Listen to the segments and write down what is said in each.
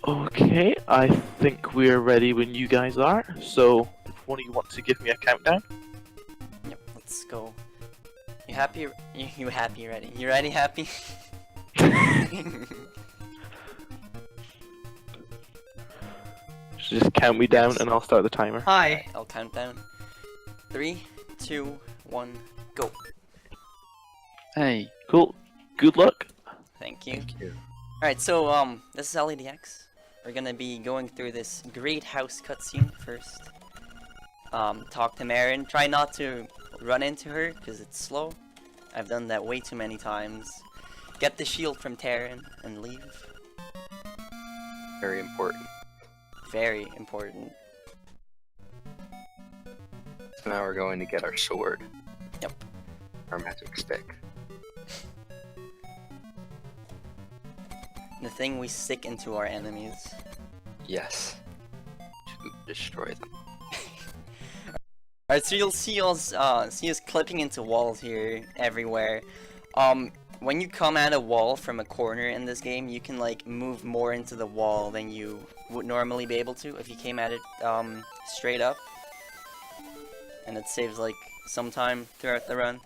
Okay, I think we're ready when you guys are. So, if one of you want to give me a countdown. Yep, let's go. You happy? You happy? Ready? You ready? Happy? Just count me down and I'll start the timer. Hi. I'll count down. 3, 2, 1, go. Hey. Cool. Good luck. Thank you. Alright, so this is LEDX. We're gonna be going through this great house cutscene first. Talk to Marin. Try not to run into her because it's slow. I've done that way too many times. Get the shield from Terran and leave. Very important. Very important. So now we're going to get our sword. Yep. Our magic stick. The thing we stick into our enemies. Yes. To destroy them. Alright, so you'll see us clipping into walls here everywhere. When you come at a wall from a corner in this game, you can like move more into the wall than you would normally be able to if you came at it straight up. And it saves like some time throughout the run.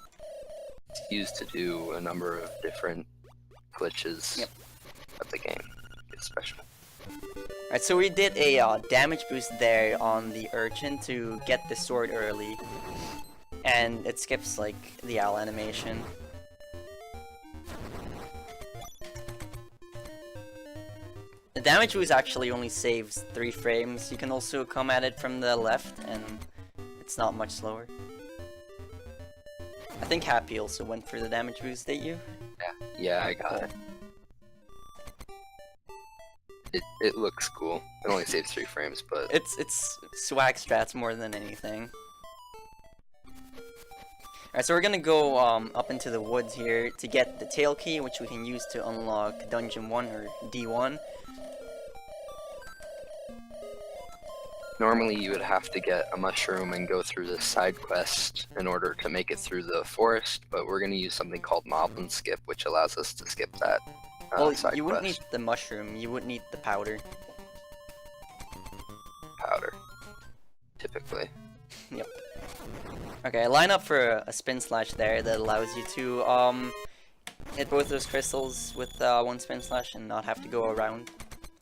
It's used to do a number of different glitches Yep. of the game. It's special. Alright, so we did a damage boost there on the urchin to get the sword early. And it skips like the owl animation. The damage boost actually only saves 3 frames. You can also come at it from the left and it's not much slower. I think Happy also went for the damage boost, didn't you? Yeah, I got it. It looks cool. It only saves 3 frames, but It's swag strats more than anything. Alright, so we're gonna go up into the woods here to get the tail key, which we can use to unlock Dungeon 1 or D1. normally you would have to get a mushroom and go through this side quest in order to make it through the forest, but we're going to use something called Moblin Skip, which allows us to skip that Well, side you wouldn't quest. need the mushroom, you would need the powder. Powder, typically. Yep. Okay, line up for a spin slash there that allows you to hit both those crystals with one spin slash and not have to go around.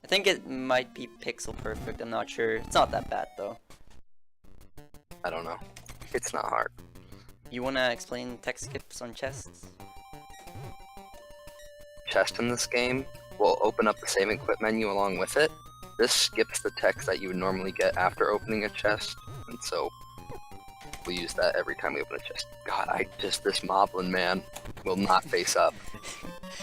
I think it might be pixel perfect, I'm not sure. It's not that bad though. I don't know. It's not hard. You wanna explain tech skips on chests? Chest in this game will open up the save and quit menu along with it. This skips the text that you would normally get after opening a chest, and so we use that every time we open a chest. God, this Moblin man will not face up.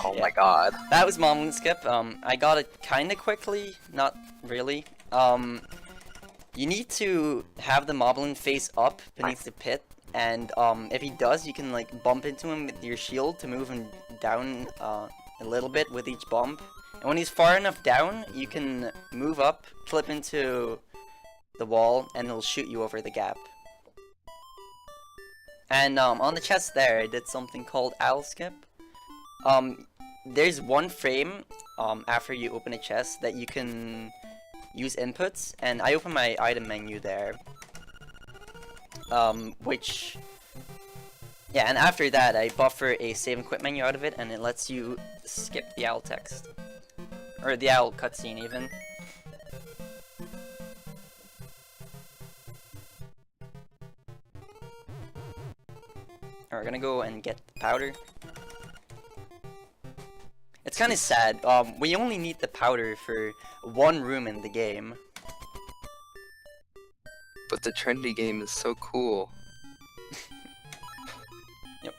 Oh Yeah. my god. That was Moblin Skip. I got it kinda quickly, not really. You need to have the Moblin face up beneath the pit, and if he does, you can like bump into him with your shield to move him down a little bit with each bump. And when he's far enough down, you can move up, flip into the wall, and he'll shoot you over the gap. And on the chest there, I did something called Owl Skip. There's one frame after you open a chest that you can use inputs, and I open my item menu there. Yeah, and after that, I buffer a save and quit menu out of it, and it lets you skip the owl text. Or the owl cutscene, even. Alright, we're gonna go and get the powder. It's kind of sad. We only need the powder for one room in the game. But the trendy game is so cool. Yep.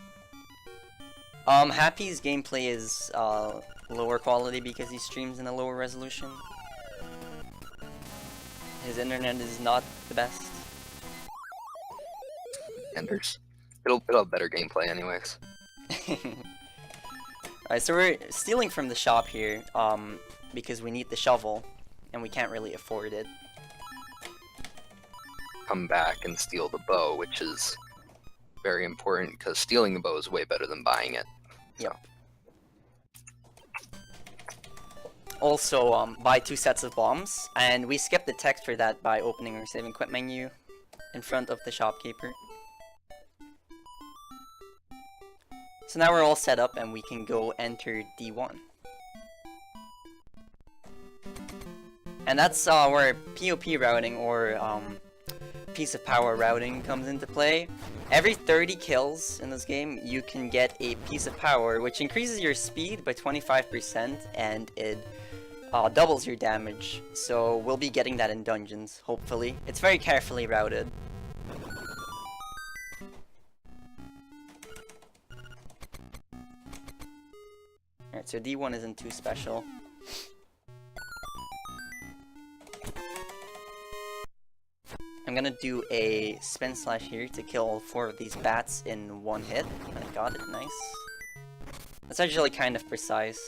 Happy's gameplay is lower quality because he streams in a lower resolution. His internet is not the best. Enders. It'll have better gameplay anyways. Alright, so we're stealing from the shop here, because we need the shovel, and we can't really afford it. Come back and steal the bow, which is very important because stealing the bow is way better than buying it. Yep. also buy 2 sets of bombs, and we skipped the text for that by opening our save and quit menu in front of the shopkeeper. So now we're all set up and we can go enter D1. And that's where POP routing, or piece of power routing, comes into play. Every 30 kills in this game, you can get a piece of power, which increases your speed by 25%, and it doubles your damage. So we'll be getting that in dungeons, hopefully. It's very carefully routed. Alright, so D1 isn't too special. I'm gonna do a spin slash here to kill all 4 of these bats in 1 hit. I got it, nice. That's actually kind of precise.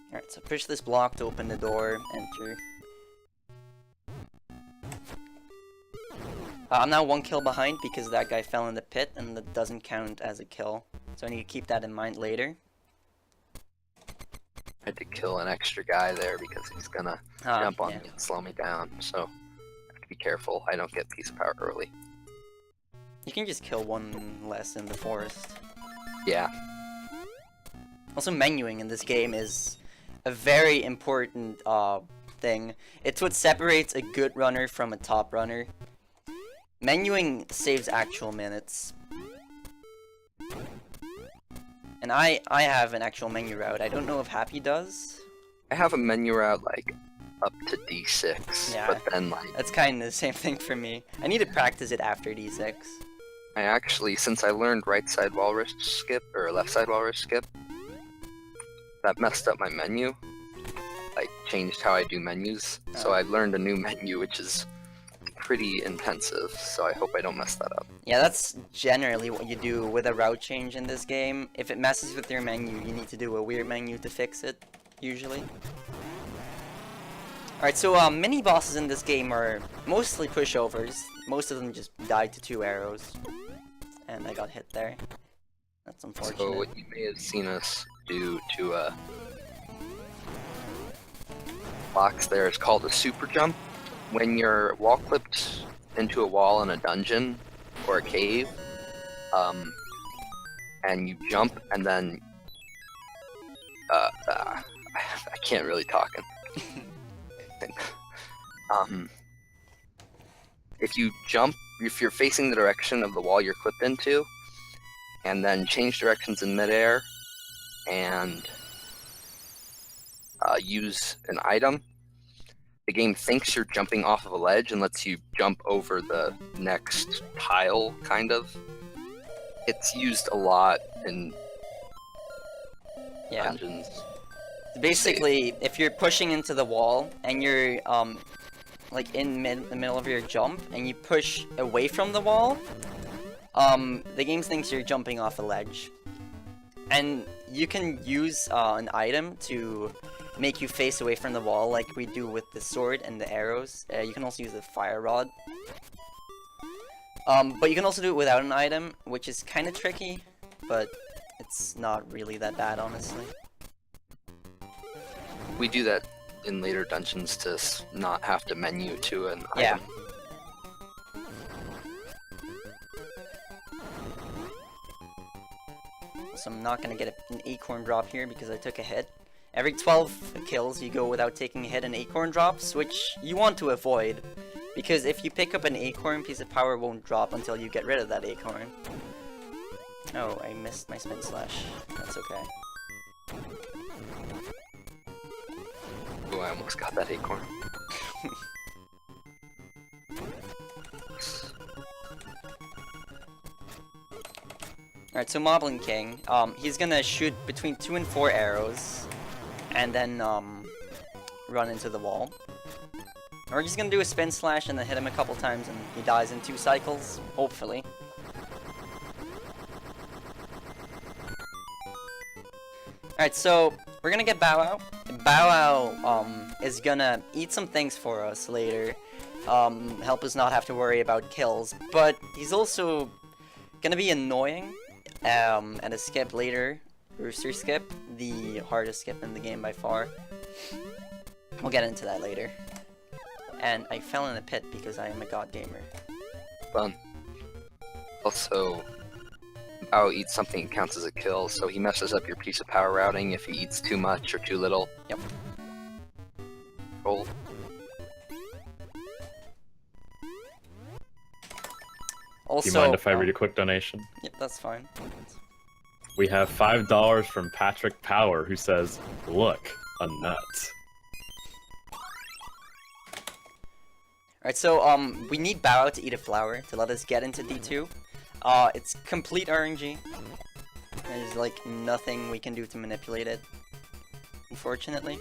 Alright, so push this block to open the door, enter. I'm now 1 kill behind because that guy fell in the pit, and that doesn't count as a kill. So I need to keep that in mind later. I had to kill an extra guy there because he's gonna jump on me and slow me down, so I have to be careful I don't get piece of power early. You can just kill 1 less in the forest. Yeah. Also, menuing in this game is a very important thing. It's what separates a good runner from a top runner. Menuing saves actual minutes. And I have an actual menu route. I don't know if Happy does. I have a menu route like up to D6, Yeah. but then like That's kind of the same thing for me. I need to practice it after D6. I actually, since I learned right side walrus skip or left side walrus skip, that messed up my menu. Like changed how I do menus. So I learned a new menu, which is pretty intensive, so I hope I don't mess that up. Yeah, that's generally what you do with a route change in this game. If it messes with your menu, you need to do a weird menu to fix it, usually. Alright, so mini bosses in this game are mostly pushovers. Most of them just died to 2 arrows. And I got hit there. That's unfortunate. So what you may have seen us do to a box there is called a super jump. When you're wall clipped into a wall in a dungeon or a cave, and you jump and then I can't really talk. If you jump, if you're facing the direction of the wall you're clipped into, and then change directions in midair and use an item, the game thinks you're jumping off of a ledge and lets you jump over the next tile, kind of. It's used a lot in dungeons. Basically, if you're pushing into the wall and you're like in the middle of your jump and you push away from the wall, the game thinks you're jumping off a ledge. And you can use an item to make you face away from the wall, like we do with the sword and the arrows. You can also use the fire rod. But you can also do it without an item, which is kind of tricky, but it's not really that bad, honestly. We do that in later dungeons to not have to menu to an item. So I'm not gonna get an acorn drop here because I took a hit. Every 12 kills you go without taking a hit, and acorn drops, which you want to avoid. Because if you pick up an acorn, piece of power won't drop until you get rid of that acorn. Oh, I missed my spin slash. That's okay. Oh, I almost got that acorn. Alright, so Moblin King, he's gonna shoot between 2 and 4 arrows, and then, run into the wall. Or he's gonna do a spin slash and then hit him a couple times and he dies in 2 cycles, hopefully. Alright, so we're gonna get Bow Wow. Bow Wow is gonna eat some things for us later, help us not have to worry about kills, but he's also gonna be annoying at a skip later. Rooster skip, the hardest skip in the game by far. We'll get into that later. And I fell in a pit because I am a god gamer. Fun. Also, Bao eats something that counts as a kill, so he messes up your piece of power routing if he eats too much or too little. Yep. Roll. Also, Do you mind if I read a quick donation? Yep, that's fine. We have $5 from Patrick Power, who says, "Look, a nut." Alright, so we need Bow Wow to eat a flower to let us get into D2. It's complete RNG. There's like nothing we can do to manipulate it, unfortunately.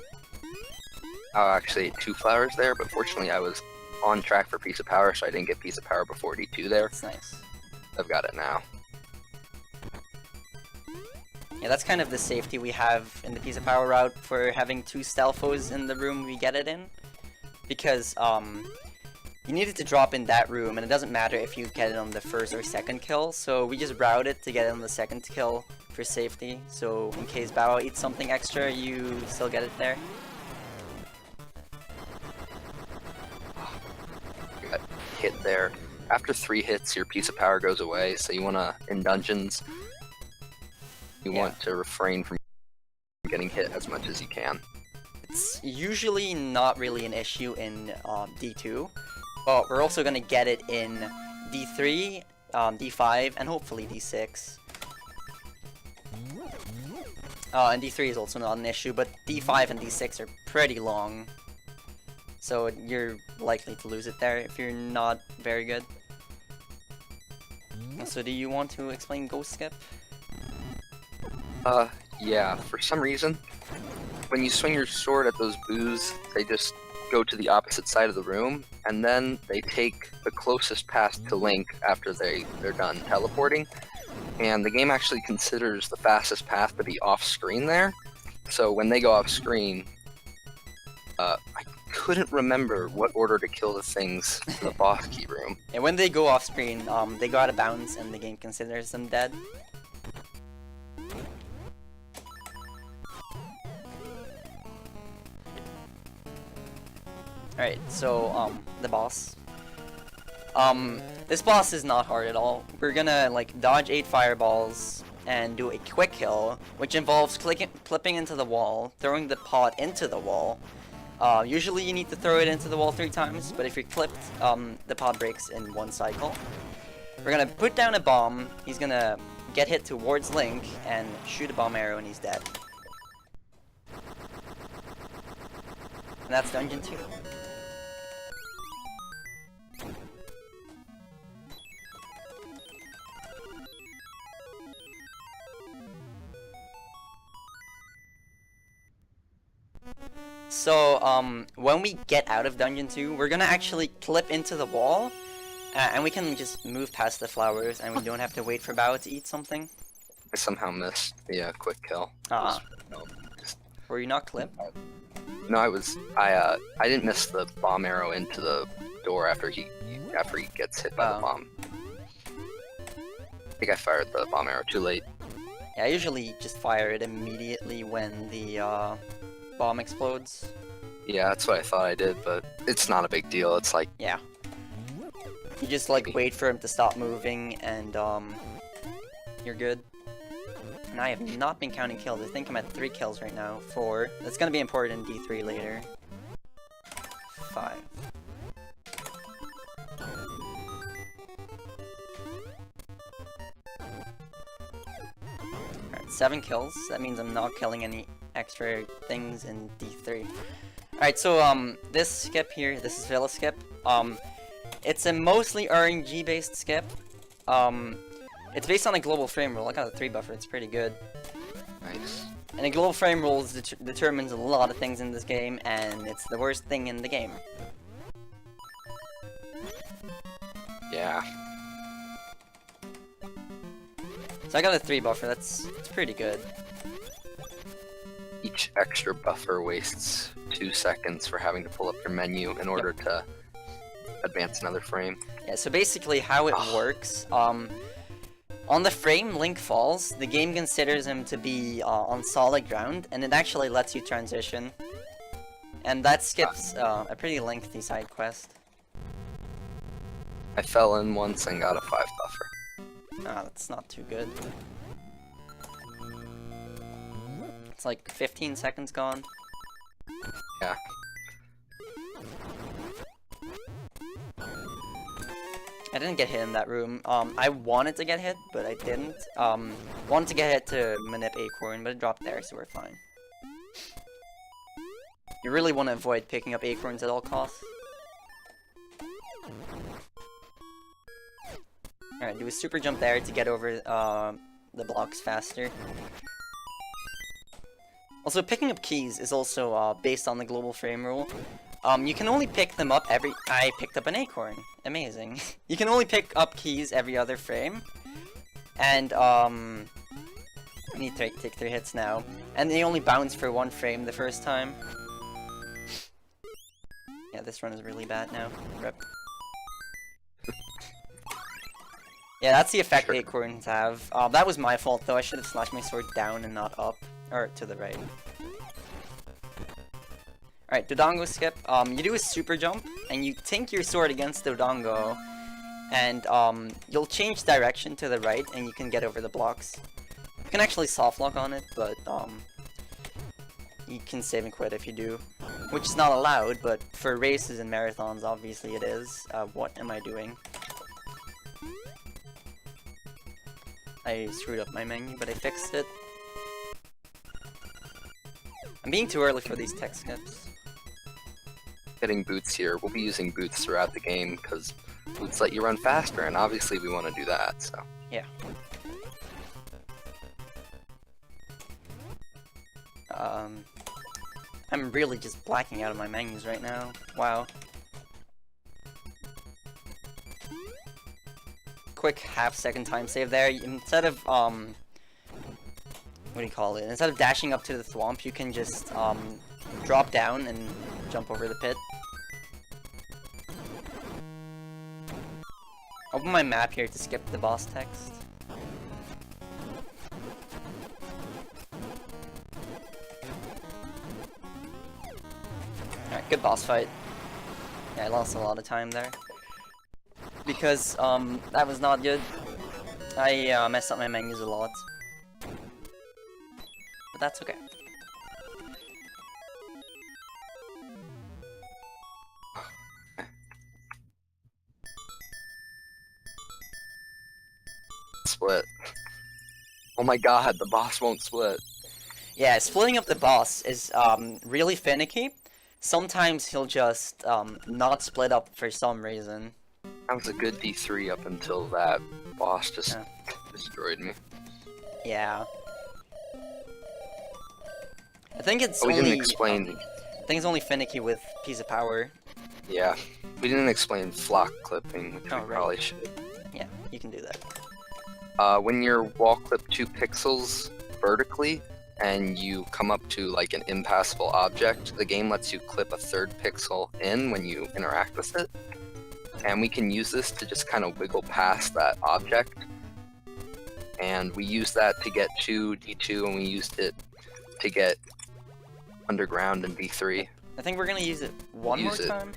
I actually ate 2 flowers there, but fortunately I was on track for piece of power, so I didn't get piece of power before D2 there. It's nice. I've got it now. Yeah, that's kind of the safety we have in the piece of power route for having 2 Stelfos in the room we get it in. Because, you need it to drop in that room, and it doesn't matter if you get it on the first or second kill, so we just route it to get it on the second kill for safety, so in case Bow Wow eats something extra, you still get it there. You got hit there. After 3 hits, your piece of power goes away, so you wanna, in dungeons, you want to refrain from getting hit as much as you can. It's usually not really an issue in D2, but we're also gonna get it in D3, D5, and hopefully D6. And D3 is also not an issue, but D5 and D6 are pretty long, so you're likely to lose it there if you're not very good. So do you want to explain Ghost Skip? Yeah, for some reason, when you swing your sword at those boos, they just go to the opposite side of the room, and then they take the closest path to Link after they're done teleporting, and the game actually considers the fastest path to be off-screen there, so when they go off-screen, I couldn't remember what order to kill the things in the boss key room. And when they go off screen, they go out of bounds and the game considers them dead. Alright, so, the boss. This boss is not hard at all. We're gonna, like, dodge 8 fireballs and do a quick kill, which involves clipping into the wall, throwing the pot into the wall. Usually you need to throw it into the wall 3 times, but if you're clipped, the pot breaks in 1 cycle. We're gonna put down a bomb, he's gonna get hit towards Link, and shoot a bomb arrow and he's dead. And that's Dungeon 2. So, when we get out of Dungeon 2, we're gonna actually clip into the wall, and we can just move past the flowers, and we don't have to wait for Bao to eat something. I somehow missed the quick kill. Were you not clipped? No, I didn't miss the bomb arrow into the door after he gets hit by the bomb. I think I fired the bomb arrow too late. Yeah, I usually just fire it immediately when the bomb explodes. Yeah, that's what I thought I did, but it's not a big deal. It's like... Yeah. You just, like, wait for him to stop moving, and, you're good. And I have not been counting kills. I think I'm at 3 kills right now. 4. That's gonna be important in D3 later. 5. Alright, 7 kills. That means I'm not killing any extra things in D3. Alright, so, this skip here, this is Villa skip. It's a mostly RNG based skip. It's based on a global frame rule. I got a 3 buffer, it's pretty good. Nice. And a global frame rule determines a lot of things in this game, and it's the worst thing in the game. Yeah. So I got a 3 buffer, that's pretty good. Each each extra buffer wastes 2 seconds for having to pull up your menu in order to advance another frame. Yeah, so basically how it works, on the frame Link falls, the game considers him to be on solid ground, and it actually lets you transition. And that skips a pretty lengthy side quest. I fell in once and got a 5 buffer. Ah, that's not too good. It's like 15 seconds gone. Yeah. I didn't get hit in that room. I wanted to get hit, but I didn't. Wanted to get hit to manip Acorn, but it dropped there, so we're fine. You really want to avoid picking up acorns at all costs. Alright, do a super jump there to get over the blocks faster. Also, picking up keys is also based on the global frame rule. You can only pick them up every... I picked up an acorn. Amazing. You can only pick up keys every other frame. And, I need to take 3 hits now. And they only bounce for 1 frame the first time. Yeah, this run is really bad now. Rip. Yeah, that's the effect acorns have. That was my fault, though. I should have slashed my sword down and not up. Or to the right. Alright, Dodongo skip. You do a super jump, and you tink your sword against Dodongo, and you'll change direction to the right, and you can get over the blocks. You can actually soft lock on it, but you can save and quit if you do, which is not allowed, but for races and marathons, obviously it is. What am I doing? I screwed up my menu, but I fixed it. I'm being too early for these tech skips. Getting boots here. We'll be using boots throughout the game because boots let you run faster, and obviously we want to do that, so. Yeah. I'm really just blacking out of my menus right now. Wow. Quick half-second time save there. Instead of, what do you call it? Instead of dashing up to the thwomp, you can just, drop down and jump over the pit. Open my map here to skip the boss text. Alright, good boss fight. Yeah, I lost a lot of time there. Because, that was not good. I, messed up my menus a lot. But that's okay. Split. Oh my god, the boss won't split. Yeah, splitting up the boss is really finicky. Sometimes he'll just not split up for some reason. That was a good D3 up until that boss just destroyed me. Yeah. I think it's We only... didn't explain... I think it's only finicky with Piece of Power. Yeah. We didn't explain flock clipping, which we right. probably should. Yeah, you can do that. When you're wall clipped 2 pixels vertically, and you come up to like an impassable object, the game lets you clip a 3rd pixel in when you interact with it. And we can use this to just kind of wiggle past that object. And we used that to get to D2, and we used it to get underground in D3. I think we're gonna use it one more Use it. time.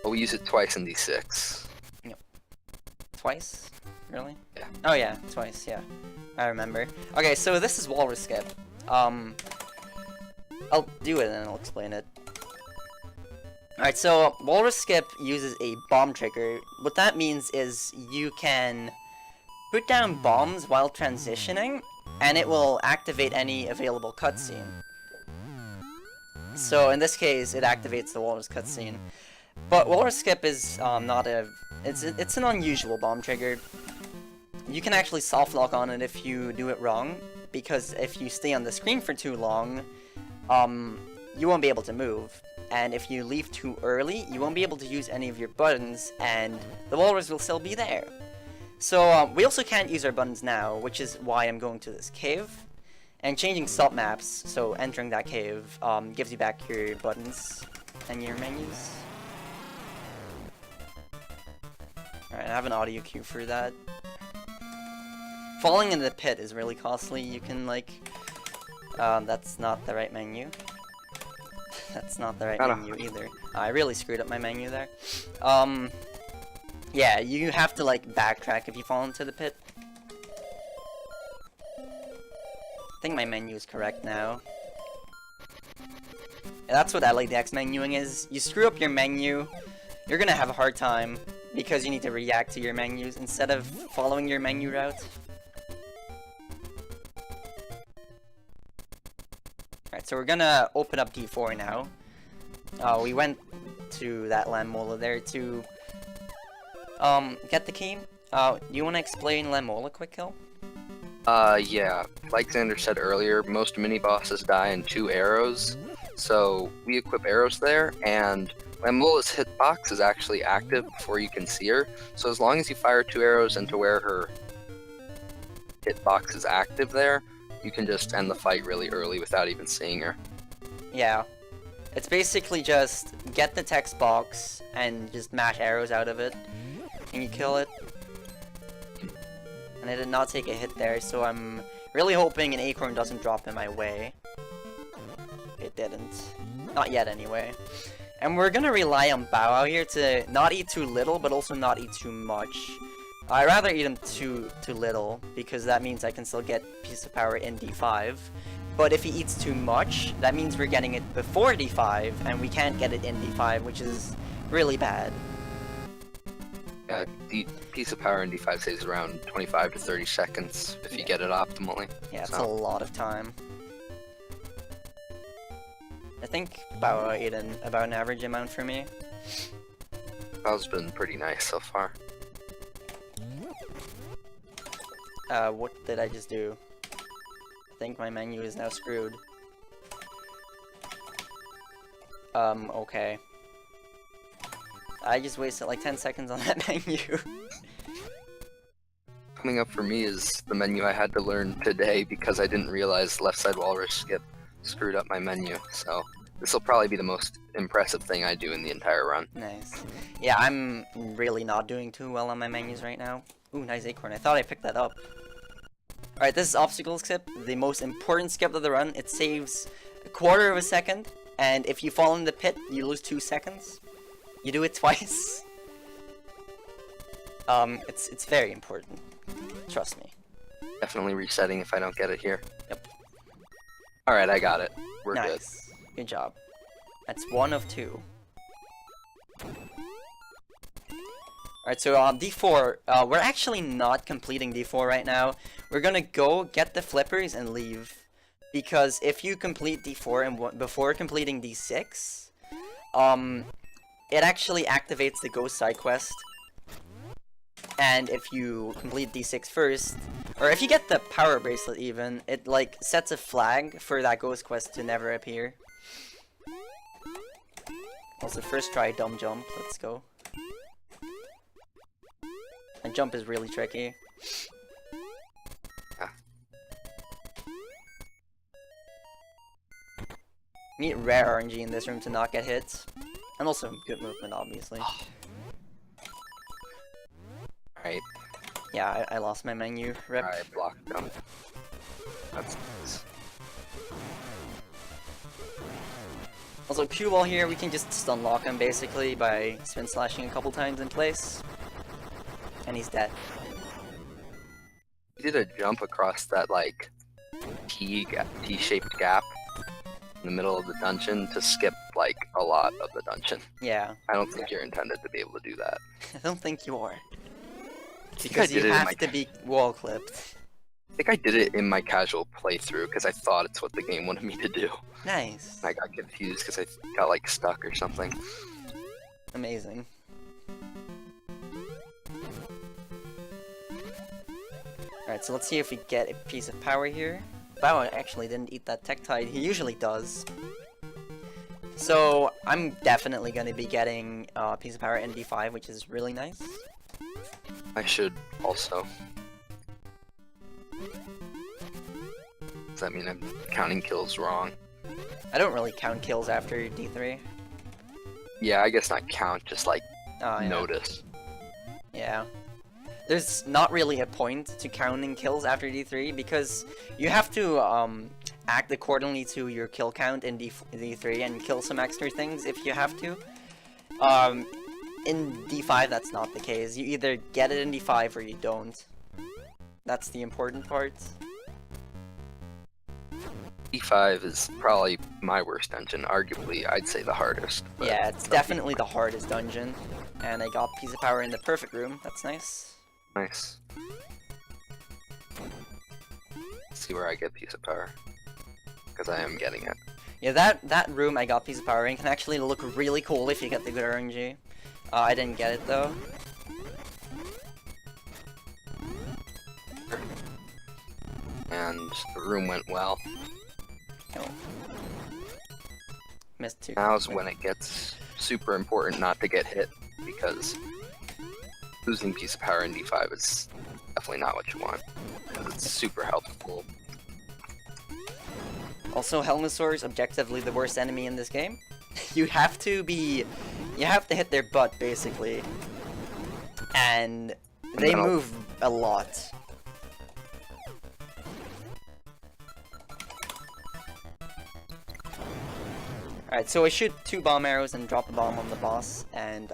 But we use it twice in D6. Twice? Really? Yeah. Oh yeah, twice, yeah. I remember. Okay, so this is Walrus Skip. I'll do it and I'll explain it. Alright, so Walrus Skip uses a bomb trigger. What that means is you can put down bombs while transitioning, and it will activate any available cutscene. So in this case, it activates the Walrus cutscene. But Walrus Skip is not a... It's an unusual bomb trigger. You can actually soft lock on it if you do it wrong, because if you stay on the screen for too long, you won't be able to move. And if you leave too early, you won't be able to use any of your buttons, and the walrus will still be there. So we also can't use our buttons now, which is why I'm going to this cave. And changing sub maps, so entering that cave, gives you back your buttons and your menus. Alright, I have an audio cue for that. Falling in the pit is really costly. You can, like... that's not the right menu. That's not the right menu either. I really screwed up my menu there. Yeah, you have to, like, backtrack if you fall into the pit. I think my menu is correct now. And that's what LADX menuing is. You screw up your menu, you're gonna have a hard time because you need to react to your menus instead of following your menu route. Alright, so we're gonna open up D4 now. We went to that Lamola there to get the key. Do you want to explain Lamola quick, Hill? Yeah. Like Xander said earlier, most mini-bosses die in 2 arrows. So we equip arrows there, and Lamola's hitbox is actually active before you can see her. So as long as you fire 2 arrows into where her hitbox is active there, you can just end the fight really early without even seeing her. Yeah. It's basically just get the text box and just mash arrows out of it, and you kill it. And I did not take a hit there, so I'm really hoping an acorn doesn't drop in my way. It didn't. Not yet, anyway. And we're gonna rely on Bow Wow here to not eat too little, but also not eat too much. I'd rather eat him too little, because that means I can still get Piece of Power in D5. But if he eats too much, that means we're getting it before D5, and we can't get it in D5, which is really bad. Yeah, Piece of Power in D5 saves around 25 to 30 seconds if you get it optimally. Yeah, it's a lot of time. I think Bow Wow ate about an average amount for me. Bow's been pretty nice so far. What did I just do? I think my menu is now screwed. Okay. I just wasted like 10 seconds on that menu. Coming up for me is the menu I had to learn today because I didn't realize left side walrus skip screwed up my menu, so this will probably be the most impressive thing I do in the entire run. Nice. Yeah, I'm really not doing too well on my menus right now. Ooh, nice acorn. I thought I picked that up. Alright, this is obstacle skip, the most important skip of the run. It saves a quarter of a second, and if you fall in the pit, you lose 2 seconds. You do it twice. It's very important. Trust me. Definitely resetting if I don't get it here. Yep. Alright, I got it. We're good. Nice. Good job. That's 1 of 2. Alright, so D4, we're actually not completing D4 right now. We're gonna go get the flippers and leave. Because if you complete D4 and before completing D6, it actually activates the ghost side quest. And if you complete D6 first, or if you get the power bracelet even, it like sets a flag for that ghost quest to never appear. Also, first try dumb jump, let's go. And jump is really tricky. Yeah. Need rare RNG in this room to not get hit. And also good movement, obviously. Alright. Yeah, I lost my menu. Rip. Alright, block jump. That's nice. Also, cue ball here, we can just stun lock him basically by spin slashing a couple times in place. And he's dead. You did a jump across that, like, T-shaped gap in the middle of the dungeon to skip, like, a lot of the dungeon. Yeah. I don't think you're intended to be able to do that. I don't think you are. I Because did you it in have my to be wall clipped. I think I did it in my casual playthrough because I thought it's what the game wanted me to do. Nice. I got confused because I got like stuck or something. Amazing. Alright, so let's see if we get a piece of power here. Bow Wow actually didn't eat that Tektide. He usually does. So, I'm definitely going to be getting a piece of power in D5, which is really nice. I should also. Does that mean I'm counting kills wrong? I don't really count kills after D3. Yeah, I guess not count, just like Oh, yeah. notice. Yeah. There's not really a point to counting kills after D3 because you have to act accordingly to your kill count in D3 and kill some extra things if you have to. In D5 that's not the case. You either get it in D5 or you don't. That's the important part. E5 is probably my worst dungeon, arguably I'd say the hardest. But Yeah, it's definitely the hardest dungeon. And I got Piece of Power in the perfect room. That's nice. nice. Let's see where I get Piece of Power. Because I am getting it. Yeah, that room I got Piece of Power in can actually look really cool if you get the good RNG. I didn't get it though. And the room went well. Oh. Missed 2. Now's when it gets super important not to get hit, because losing Piece of Power in D5 is definitely not what you want. Because it's super helpful. Also, Helmosaur is objectively the worst enemy in this game. You have to hit their butt, basically. And they move a lot. Alright, so I shoot 2 bomb arrows and drop a bomb on the boss, and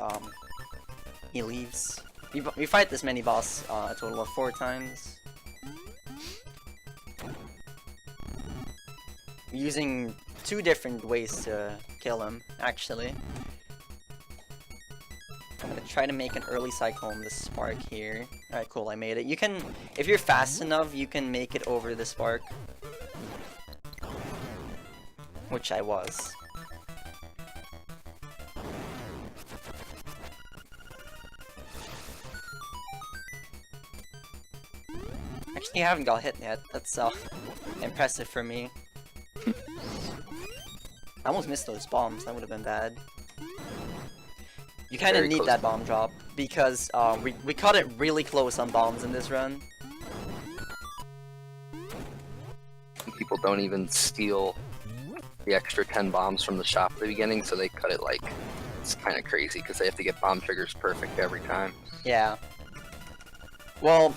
he leaves. We fight this mini boss a total of 4 times. Using 2 different ways to kill him, actually. I'm gonna try to make an early cyclone the spark here. Alright, cool, I made it. You can, if you're fast enough, you can make it over the spark. Which I was. Actually, I haven't got hit yet. That's impressive for me. I almost missed those bombs. That would have been bad. You kind of Very need close. that bomb drop because we caught it really close on bombs in this run. People don't even steal the extra 10 bombs from the shop at the beginning, so they cut it like, it's kind of crazy because they have to get bomb triggers perfect every time. Yeah. Well,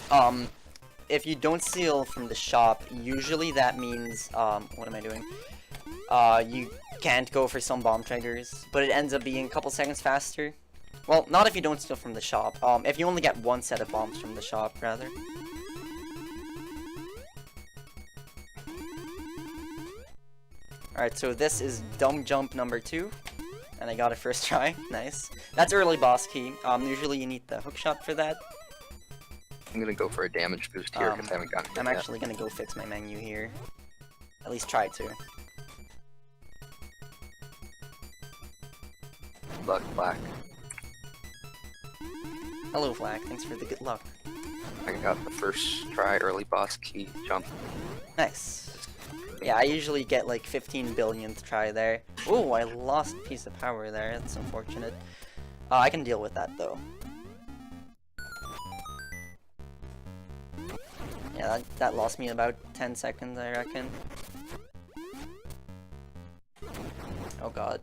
if you don't steal from the shop, usually that means, what am I doing? You can't go for some bomb triggers, but it ends up being a couple seconds faster. Well, not if you don't steal from the shop. If you only get 1 set of bombs from the shop, rather. Alright, so this is dumb jump number 2. And I got it first try. Nice. That's early boss key. Usually you need the hookshot for that. I'm gonna go for a damage boost here because I haven't gotten it I'm yet. actually gonna go fix my menu here. At least try to. Luck, Black. Hello, Flack. Thanks for the good luck. I got the first try early boss key jump. Nice. Yeah, I usually get like 15 billionth try there. Oh, I lost a piece of power there. That's unfortunate. I can deal with that though. Yeah, that lost me about 10 seconds, I reckon. Oh god.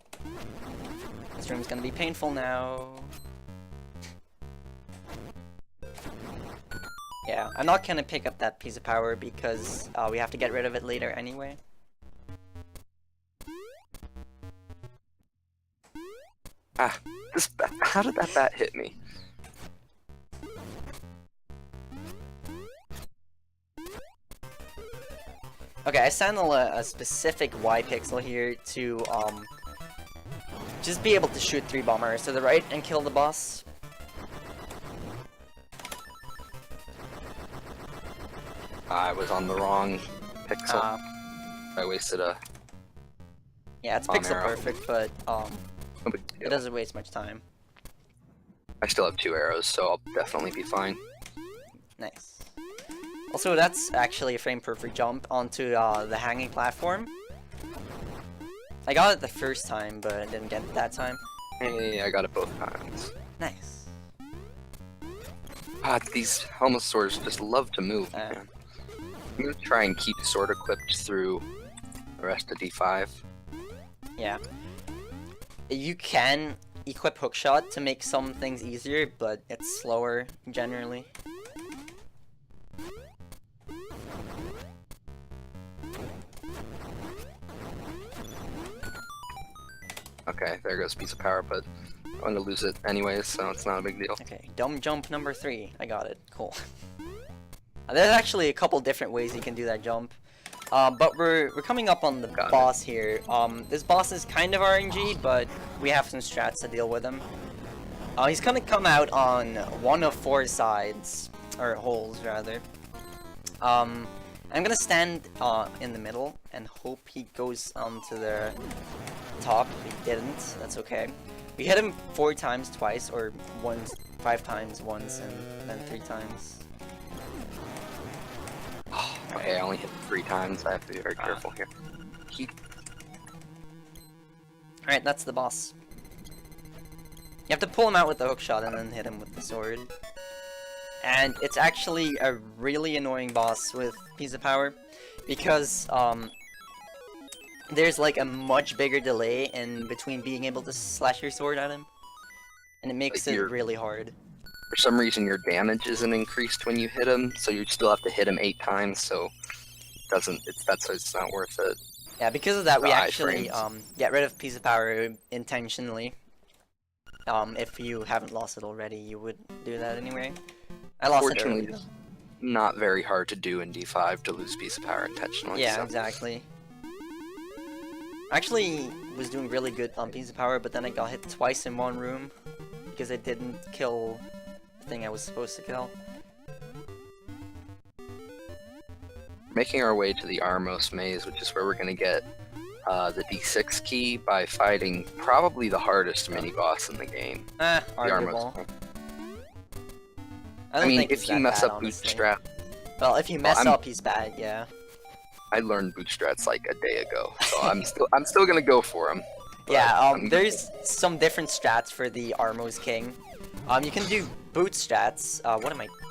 This room's gonna be painful now. Yeah, I'm not gonna pick up that piece of power because we have to get rid of it later anyway. Ah, this bat, how did that bat hit me? Okay, I signed a specific Y pixel here to just be able to shoot 3 bombers to the right and kill the boss. I was on the wrong pixel. I wasted a... Yeah, it's Bomb pixel arrow. perfect, but no big it deal. doesn't waste much time. I still have 2 arrows, so I'll definitely be fine. Nice. Also, that's actually a frame perfect jump onto the hanging platform. I got it the first time, but I didn't get it that time. Hey, I got it both times. Nice. Ah, these Helmosaurs just love to move, man. I'm gonna try and keep sword equipped through the rest of D5. Yeah. You can equip hookshot to make some things easier, but it's slower generally. Okay, there goes piece of power, but I'm gonna lose it anyways, so it's not a big deal. Okay, dumb jump number 3. I got it. Cool. There's actually a couple different ways you can do that jump. But we're coming up on the boss here. This boss is kind of RNG, but we have some strats to deal with him. He's gonna come out on one of 4 sides, or holes rather. I'm gonna stand in the middle and hope he goes onto the top. If he didn't, that's okay. We hit him 4 times twice, or once, 5 times once, and then 3 times. Okay, I only hit 3 times. I have to be very careful here. Alright, that's the boss. You have to pull him out with the hookshot and then hit him with the sword. And it's actually a really annoying boss with piece of power, because there's like a much bigger delay in between being able to slash your sword at him, and it makes it really hard. For some reason, your damage isn't increased when you hit him, so you still have to hit him 8 times. So that's why it's not worth it. Yeah, because of that, we The actually iframes. get rid of piece of power intentionally. If you haven't lost it already, you would do that anyway. I lost it Fortunately, early. it's not very hard to do in D5 to lose piece of power intentionally. Yeah, so. exactly. I actually was doing really good on piece of power, but then I got hit twice in one room because I didn't kill the thing I was supposed to kill. Making our way to the Armos maze, which is where we're gonna get the D6 key by fighting probably the hardest mini boss in the game. The Arguable. Armos. I I don't mean, think if it's you that mess bad, up honestly. bootstrap, Well, if you mess I'm- up, he's bad, yeah. I learned bootstraps like a day ago, so I'm still gonna go for him. Yeah, there's some different strats for the Armos King. You can do boot strats.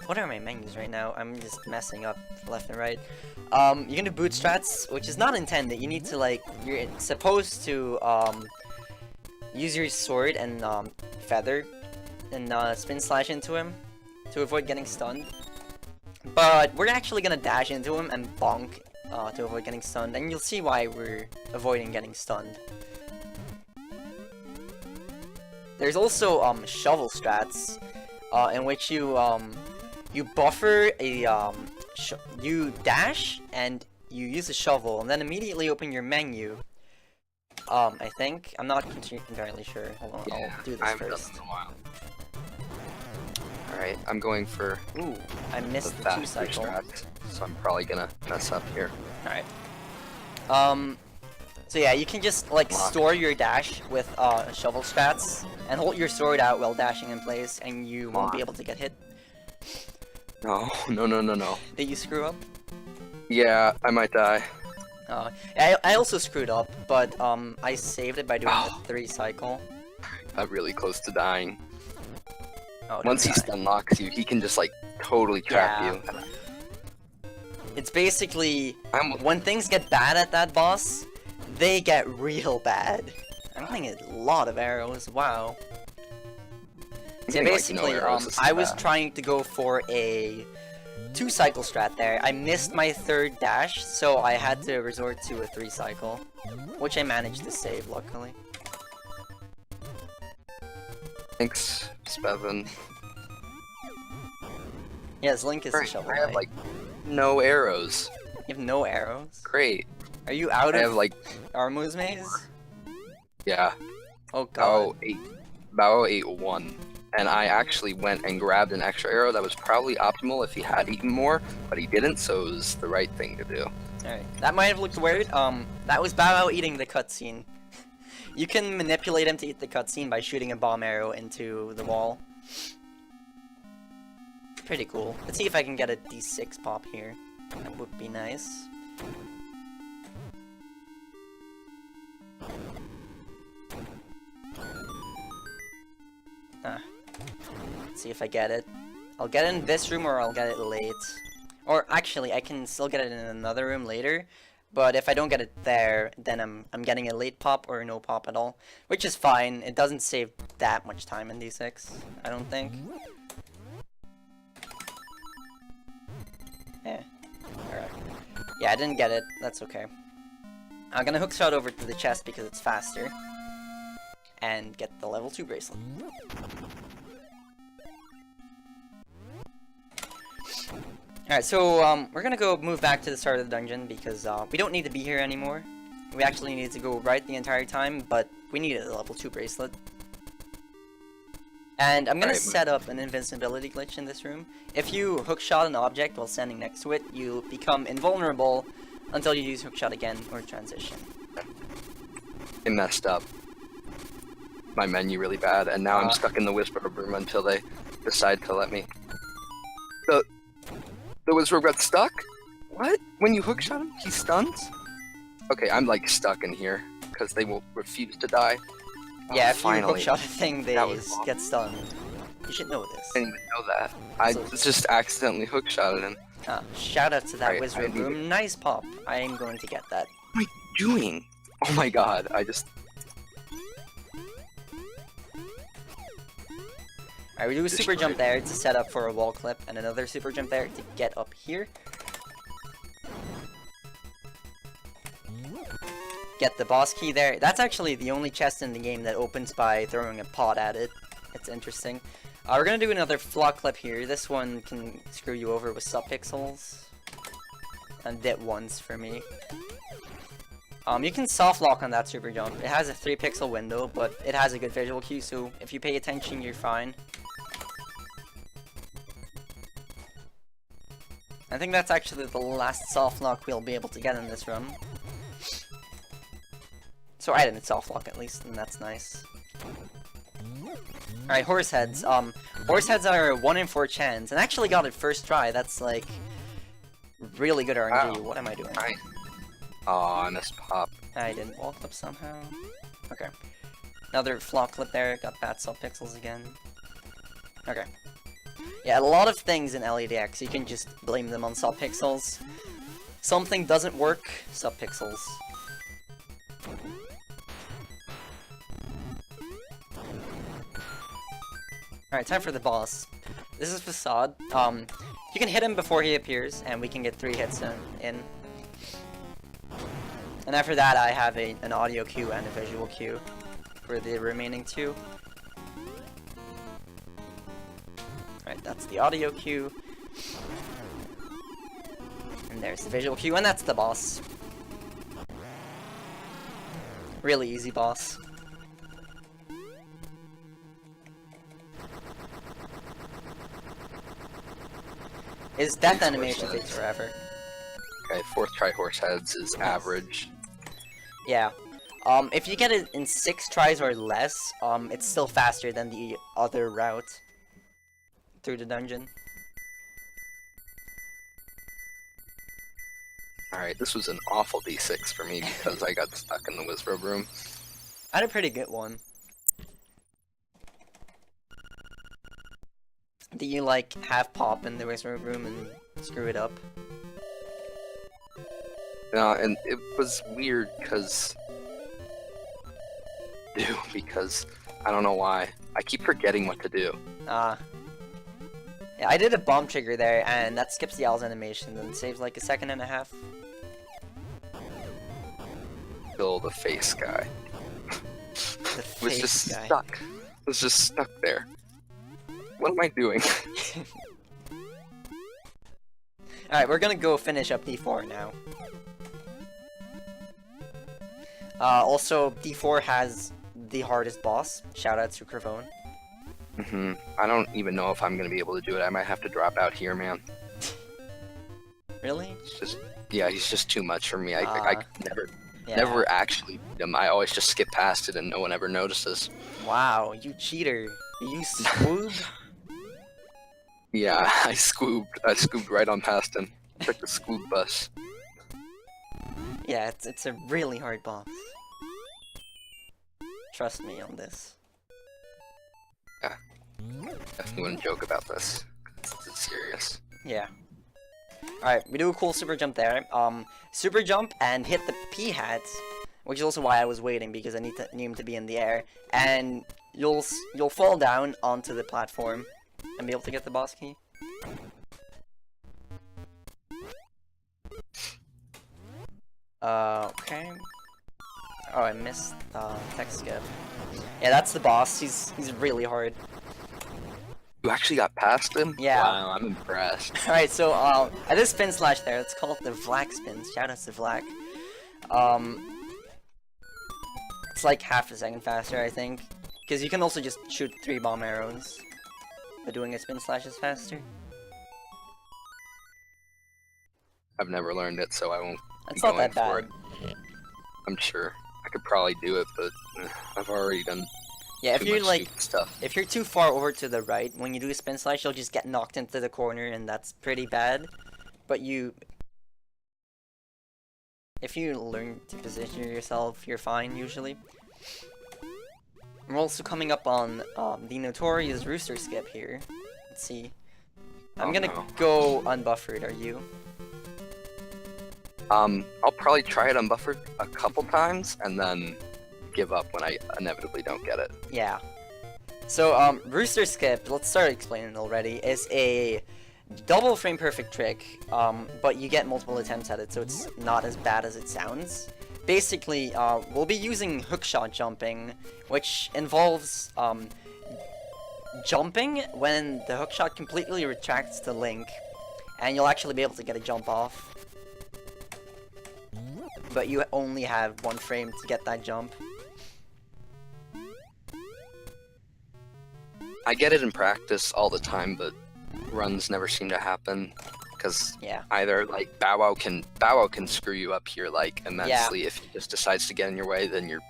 What are my menus right now? I'm just messing up left and right. You can do boot strats, which is not intended. You need to you're supposed to use your sword and feather and spin slash into him to avoid getting stunned. But we're actually gonna dash into him and bonk to avoid getting stunned, and you'll see why we're avoiding getting stunned. There's also shovel strats, in which you buffer a you dash and you use a shovel and then immediately open your menu. I think I'm not entirely sure. Hold on, Yeah, I'll do this I haven't done first. it in a while. Alright, I'm going for Ooh, I the missed the 2 fast cycle. strat, so I'm probably gonna mess up here. Alright. So yeah, you can just store your dash with shovel strats and hold your sword out while dashing in place, and you won't be able to get hit. No, no. Did you screw up? Yeah, I might die. I also screwed up, but I saved it by doing the 3 cycle. I'm really close to dying. Oh, don't Once he die. stun locks you, he can just totally trap Yeah. you. It's basically I'm when things get bad at that boss, they get real bad. I'm getting a lot of arrows. Wow. So getting, no basically, arrows, this is I was bad. trying to go for a 2 cycle strat there. I missed my 3rd dash, so I had to resort to a 3 cycle, which I managed to save, luckily. Thanks, Spevin. Yes, Link is a Great, shovel I have knight. no arrows. You have no arrows? Great. Are you out I of have Armos maze? yeah, Oh god. Bao ate 1. And I actually went and grabbed an extra arrow that was probably optimal if he had eaten more, but he didn't, so it was the right thing to do. Alright, that might have looked weird. That was Bao eating the cutscene. You can manipulate him to eat the cutscene by shooting a bomb arrow into the wall. Pretty cool. Let's see if I can get a D6 pop here. That would be nice. Let's see if I get it. I'll get it in this room or I'll get it late. Or actually, I can still get it in another room later. But if I don't get it there, then I'm getting a late pop or no pop at all, which is fine. It doesn't save that much time in D6, I don't think. Yeah. Alright. Yeah, I didn't get it. That's okay. I'm gonna hookshot over to the chest because it's faster. And get the level 2 bracelet. Alright, so we're gonna go move back to the start of the dungeon because we don't need to be here anymore. We actually need to go right the entire time, but we need a level 2 bracelet. And I'm gonna set up an invincibility glitch in this room. If you hookshot an object while standing next to it, you become invulnerable until you use hookshot again or transition. It messed up my menu really bad, and now I'm stuck in the whisper room until they decide to let me. The whisper got stuck? What? When you hookshot him, he stuns? Okay, I'm like stuck in here because they will refuse to die. Yeah, if finally. you hookshot a thing, they That get stunned. You should know this. I didn't even know that. I just accidentally hookshotted him. Shout out to that Alright, wizard room. Nice pop. I am going to get that. What am I doing? Oh my god, I just... Alright, we do a super jump there to set up for a wall clip, and another super jump there to get up here. Get the boss key there. That's actually the only chest in the game that opens by throwing a pot at it. It's interesting. We're gonna do another flock clip here. This one can screw you over with subpixels. And did once for me. You can soft lock on that super jump. It has a 3 pixel window, but it has a good visual cue, so if you pay attention, you're fine. I think that's actually the last soft lock we'll be able to get in this run. So I didn't soft lock at least, and that's nice. Alright, horse heads. Horse heads are a 1 in 4 chance, and I actually got it first try. That's like really good RNG. Wow. What am I doing? Aw, nice pop. I didn't wall clip somehow. Okay. Another flock clip there. Got bad subpixels again. Okay. Yeah, a lot of things in LEDX, you can just blame them on subpixels. Something doesn't work, subpixels. Alright, time for the boss. This is Facade. You can hit him before he appears, and we can get 3 hits in. And after that, I have an audio cue and a visual cue for the remaining 2. Alright, that's the audio cue. And there's the visual cue, and that's the boss. Really easy boss. His death animation takes forever. Okay, 4th try horse heads is average. Yeah. If you get it in 6 tries or less, it's still faster than the other route through the dungeon. Alright, this was an awful D6 for me because I got stuck in the whisper room. I had a pretty good one. Do you like have pop in the wizard room and screw it up? No, and it was weird because I don't know why. I keep forgetting what to do. Yeah, I did a bomb trigger there, and that skips the owl's animation and saves like 1.5 seconds. Kill the face guy. The was face just guy. stuck. Was just stuck there. What am I doing? Alright, we're gonna go finish up D4 now. Also, D4 has the hardest boss. Shout out to Cravone. I don't even know if I'm gonna be able to do it. I might have to drop out here, man. Really? It's just, yeah, he's just too much for me. I Yeah. never actually beat him. I always just skip past it and no one ever notices. Wow, you cheater. You Scoob? Yeah, I scooped right on past him. Took the scoop bus. Yeah, it's a really hard boss. Trust me on this. Definitely wouldn't joke about this. It's serious. Yeah. Alright, we do a cool super jump there. Super jump and hit the P-hat, which is also why I was waiting, because I need him to be in the air. And you'll fall down onto the platform and be able to get the boss key. Okay. Oh, I missed tech skip. Yeah, that's the boss. He's really hard. You actually got past him? Yeah. Wow, I'm impressed. Alright, so I did spin slash there. Let's call it the Vlak spin. Shout out to Vlak. It's like half a second faster, I think. Because you can also just shoot 3 bomb arrows. But doing a spin slash is faster. I've never learned it, so I won't be That's not going that for bad. it. I'm sure. I could probably do it, but I've already done Yeah, if too you're much like, stupid stuff. if you're too far over to the right, when you do a spin slash, you'll just get knocked into the corner, and that's pretty bad. But if you learn to position yourself, you're fine, usually. We're also coming up on the notorious rooster skip here. Let's see. I'm Oh, gonna no. go unbuffered, are you? I'll probably try it unbuffered a couple times, and then give up when I inevitably don't get it. Yeah. So, Rooster Skip, let's start explaining it already, is a double frame perfect trick, but you get multiple attempts at it, so it's not as bad as it sounds. Basically, we'll be using hookshot jumping, which involves, jumping when the hookshot completely retracts the link, and you'll actually be able to get a jump off. But you only have 1 frame to get that jump. I get it in practice all the time, but runs never seem to happen because Yeah. either like Bow Wow can screw you up here like immensely. If he just decides to get in your way, then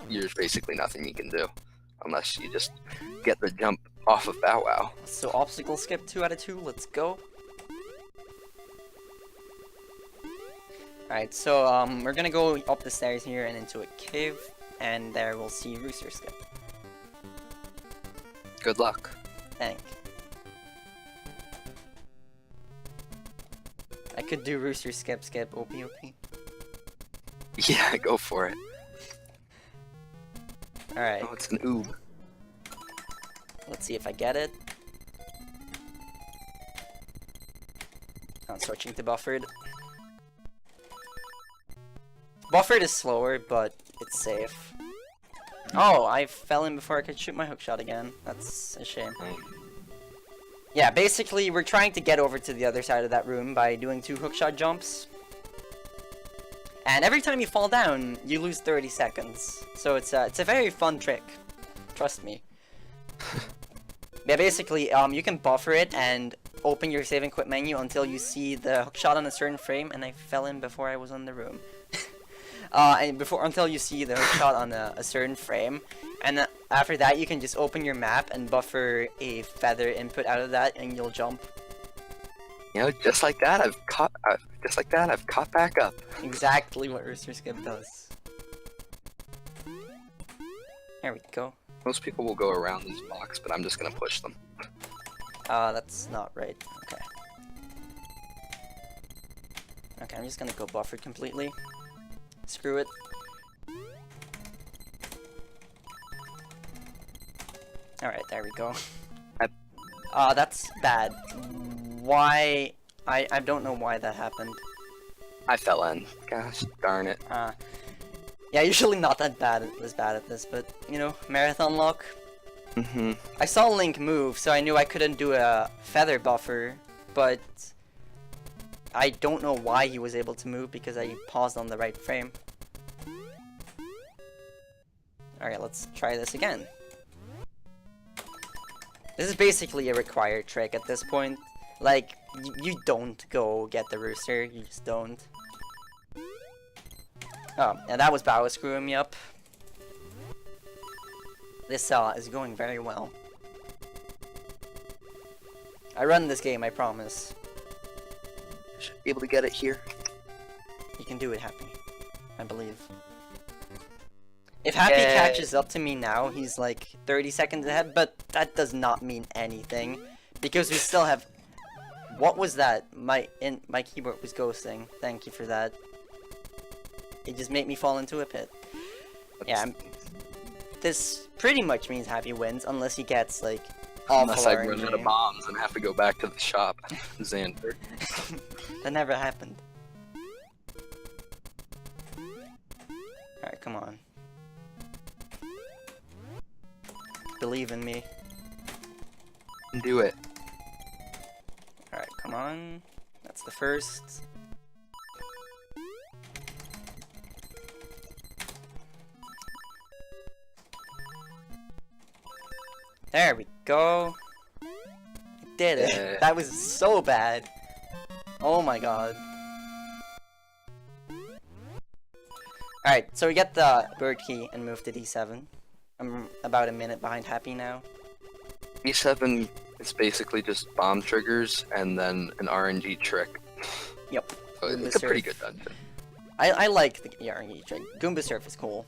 there's basically nothing you can do unless you just get the jump off of Bow Wow. So obstacle skip 2 out of 2, let's go. Alright, so we're gonna go up the stairs here and into a cave, and there we'll see Rooster Skip. Good luck. Thank. I could do Rooster Skip OP. Yeah, go for it. Alright, Oh, it's an OoB. let's see if I get it. I'm switching to buffered. Buffered is slower, but it's safe. Oh, I fell in before I could shoot my hookshot again. That's a shame. Yeah, basically, we're trying to get over to the other side of that room by doing 2 hookshot jumps. And every time you fall down, you lose 30 seconds. So it's a very fun trick. Trust me. Yeah, basically, you can buffer it and open your save and quit menu until you see the hookshot on a certain frame, and I fell in before I was in the room. Until you see the hookshot on a certain frame, and after that you can just open your map and buffer a feather input out of that, and you'll jump. You know, just like that, I've caught back up. Exactly what Rooster Skip does. There we go. Most people will go around these blocks, but I'm just gonna push them. That's not right. Okay. Okay, I'm just gonna go buffered completely. Screw it. Alright, there we go. That's bad. Why? I don't know why that happened. I fell in. Gosh darn it. Yeah, usually not that bad at this, but, you know, marathon luck. Mm-hmm. I saw Link move, so I knew I couldn't do a feather buffer, but I don't know why he was able to move because I paused on the right frame. Alright, let's try this again. This is basically a required trick at this point. Like, you don't go get the rooster, you just don't. Oh, and that was Bow screwing me up. This is going very well. I run this game, I promise. Should be able to get it here. You can do it, Happy. I believe. If Happy Yay. catches up to me now, he's like 30 seconds ahead, but that does not mean anything. Because we still have What was that? My keyboard was ghosting. Thank you for that. It just made me fall into a pit. Yeah, this pretty much means Happy wins, unless he gets, like, awful Unless I run out of RNG. bombs and have to go back to the shop. Xander. That never happened. Alright, come on. Believe in me. Do it. Alright, come on. That's the first. There we go. I did it. Yeah. That was so bad. Oh my god. Alright, so we get the bird key and move to D7. I'm about a minute behind Happy now. E7 is basically just bomb triggers and then an RNG trick. Yep. So Goomba it's a pretty Surf. good dungeon. I like the RNG trick. Goomba Surf is cool.